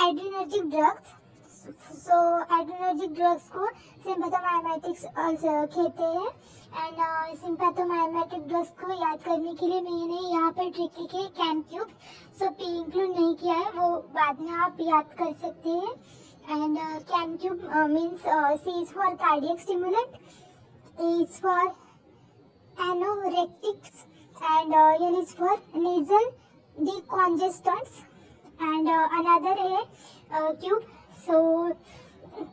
Adrenergic drugs. So adrenergic drugs को sympathomimetics कहते हैं। एंड सिम्पैथोमाइमेटिक ड्रग्स को याद करने के लिए मैंने यहाँ पर ट्रिक लिखी है कैमक्यूब। सो पी इंक्लूड नहीं किया है, वो बाद में आप याद कर सकते हैं। And CAN cube means C is for cardiac stimulant, A is for anorectics and N is for nasal decongestants and another है क्यूब। सो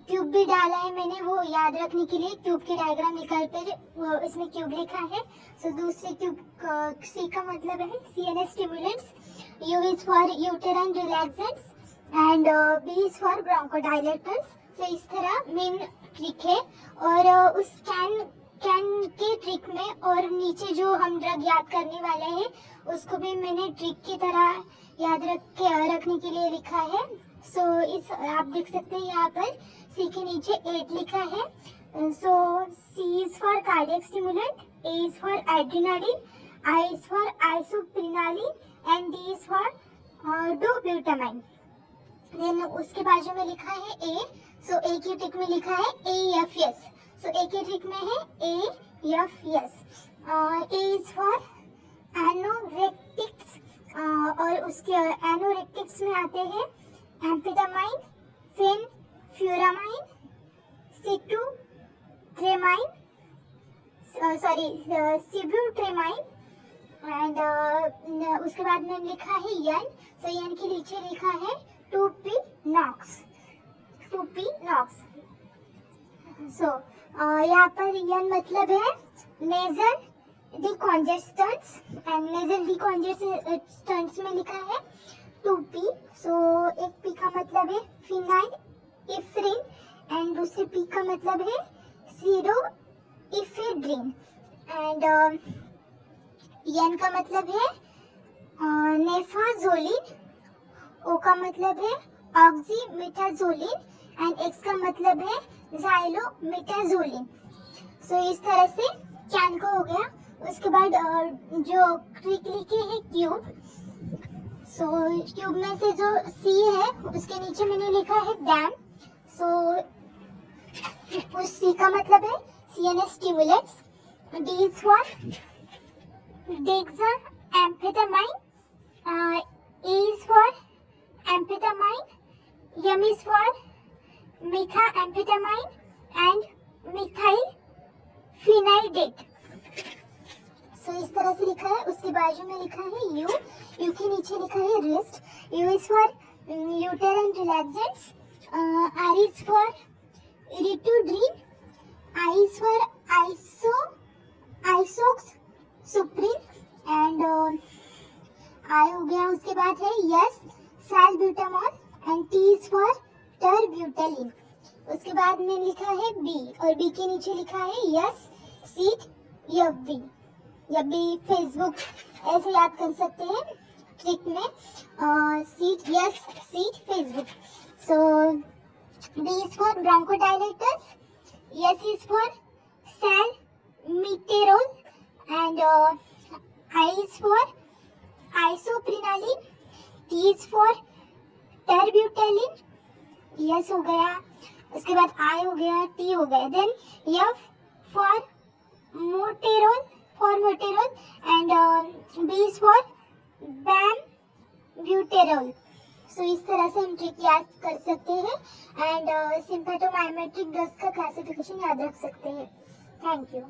क्यूब भी डाला है मैंने वो याद रखने के लिए, क्यूब की डायग्राम निकाल कर इसमें क्यूब लिखा है। सो दूसरे क्यूब सी का मतलब है CNS stimulants, U is for uterine relaxants and B is for bronchodilators. तो इस तरह मेन ट्रिक है। और उस कैन के ट्रिक में और नीचे जो हम ड्रग याद करने वाले हैं उसको भी मैंने ट्रिक की तरह याद रखने के लिए लिखा है। सो इस आप देख सकते हैं यहाँ पर सी के नीचे 8 लिखा है। So C is for cardiac stimulant, A is for adrenaline, I is for isoprenaline and D is for dobutamine. Then उसके बाजू में लिखा है A। सो A की ट्रिक में लिखा है AFS। सो A की ट्रिक में है AFS। A is for anorectics और उसके एनोरेक्टिक्स में आते हैं एम्फेटामाइन, फेनफ्यूरामाइन, सिब्यूट्रेमाइन एंड उसके बाद में लिखा है यन। सो यन के नीचे लिखा है 2P नॉक्स। सो यहाँ पर यन मतलब है नेजल डिकॉन्जेस्टेंट्स एंड नेजल डिकॉन्जेस्टेंट्स में लिखा है 2P। सो एक P का मतलब है फिनाइल इफ्रिन एंड दूसरे P का मतलब है सीरोइफेड्रिन एंड एन का मतलब है नेफाजोलिन, O का मतलब है ऑक्सीमेटाजोलिन एंड X का मतलब है ज़ाइलोमेटाजोलिन। सो इस तरह से कैन को हो गया। उसके बाद जो ट्रिक लिखी है क्यूब। सो क्यूब में से जो C है उसके नीचे मैंने लिखा है डैम। सो उस C का मतलब है CNS stimulants, D is for dexamphetamine, A is for amphetamine, M is for methamphetamine and methylphenidate. So इस तरह से लिखा है। उसके बाजू में लिखा है U के नीचे लिखा है wrist, U is for uterine relaxants, R is for ritodrine, I is for isoxsuprine and I हो गया। उसके बाद है S salbutamol and T is for terbutaline. उसके बाद में लिखा है B और B के नीचे लिखा है यस सीट FB। या भी फेसबुक ऐसे याद कर सकते हैं ट्रिक में seat Facebook. So D is for bronchodilators, S is for salmeterol and I is for isoprenaline, T is for terbutaline, S हो गया। उसके बाद I हो गया, T हो गया। Then F formoterol and B is for Bambuterol। So इस तरह से हम ट्रिक याद कर सकते हैं एंड सिम्पैथोमाइमेटिक ड्रग्स का क्लासिफिकेशन याद रख सकते हैं। Thank you.